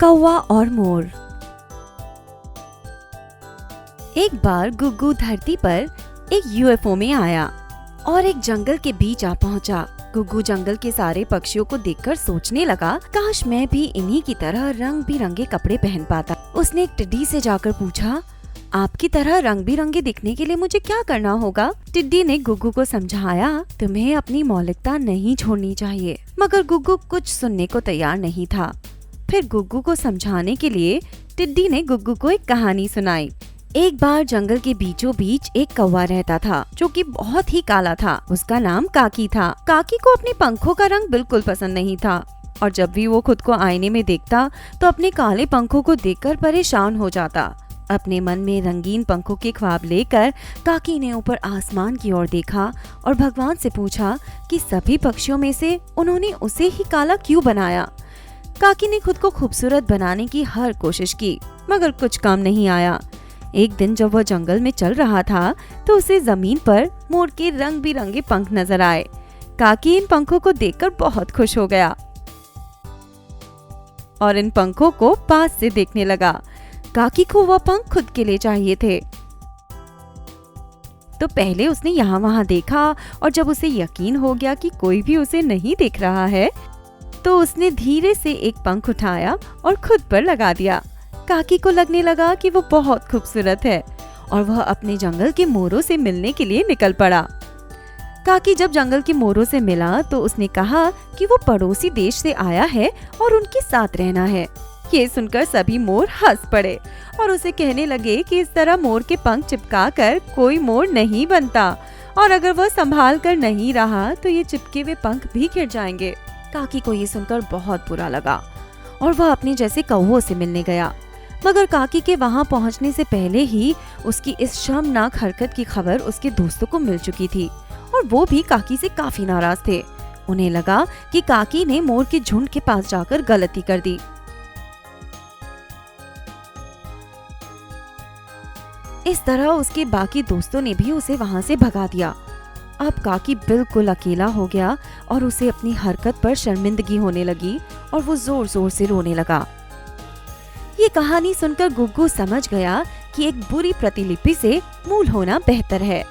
कौवा और मोर। एक बार गुग्गू धरती पर एक यूएफओ में आया और एक जंगल के बीच आ पहुंचा। गुग्गू जंगल के सारे पक्षियों को देखकर सोचने लगा, काश मैं भी इन्हीं की तरह रंग बिरंगे कपड़े पहन पाता। उसने एक टिड्डी से जाकर पूछा, आपकी तरह रंग बिरंगे दिखने के लिए मुझे क्या करना होगा? टिड्डी ने गुग्गू को समझाया, तुम्हें अपनी मौलिकता नहीं छोड़नी चाहिए। मगर गुग्गू कुछ सुनने को तैयार नहीं था। फिर गुग्गू को समझाने के लिए टिड्डी ने गुग्गू को एक कहानी सुनाई। एक बार जंगल के बीचों बीच एक कौवा रहता था जो कि बहुत ही काला था। उसका नाम काकी था। काकी को अपने पंखों का रंग बिल्कुल पसंद नहीं था और जब भी वो खुद को आईने में देखता तो अपने काले पंखों को देखकर परेशान हो जाता। अपने मन में रंगीन पंखों के ख्वाब लेकर काकी ने ऊपर आसमान की ओर देखा और भगवान से पूछा कि सभी पक्षियों में से उन्होंने उसे ही काला क्यों बनाया। काकी ने खुद को खूबसूरत बनाने की हर कोशिश की मगर कुछ काम नहीं आया। एक दिन जब वह जंगल में चल रहा था तो उसे जमीन पर मोर के रंग बिरंगे पंख नजर आए। काकी इन पंखों को देखकर बहुत खुश हो गया और इन पंखों को पास से देखने लगा। काकी को वह पंख खुद के लिए चाहिए थे। तो पहले उसने यहाँ वहाँ देखा और जब उसे यकीन हो गया कि कोई भी उसे नहीं देख रहा है तो उसने धीरे से एक पंख उठाया और खुद पर लगा दिया। काकी को लगने लगा कि वो बहुत खूबसूरत है और वह अपने जंगल के मोरों से मिलने के लिए निकल पड़ा। काकी जब जंगल के मोरों से मिला तो उसने कहा कि वो पड़ोसी देश से आया है और उनके साथ रहना है। ये सुनकर सभी मोर हंस पड़े और उसे कहने लगे कि इस तरह मोर के पंख चिपकाकर कोई मोर नहीं बनता और अगर वह संभाल कर नहीं रहा तो ये चिपके हुए पंख भी गिर जाएंगे। काकी को ये सुनकर बहुत बुरा लगा और वह अपने जैसे कौवों से मिलने गया। मगर काकी के वहां पहुंचने से पहले ही उसकी इस शर्मनाक हरकत की खबर उसके दोस्तों को मिल चुकी थी और वो भी काकी से काफी नाराज थे। उन्हें लगा कि काकी ने मोर के झुंड के पास जाकर गलती कर दी। इस तरह उसके बाकी दोस्तों ने भी उसे वहां से भगा दिया। अब काकी बिल्कुल अकेला हो गया और उसे अपनी हरकत पर शर्मिंदगी होने लगी और वो जोर जोर से रोने लगा। ये कहानी सुनकर गुग्गू समझ गया कि एक बुरी प्रतिलिपि से मूल होना बेहतर है।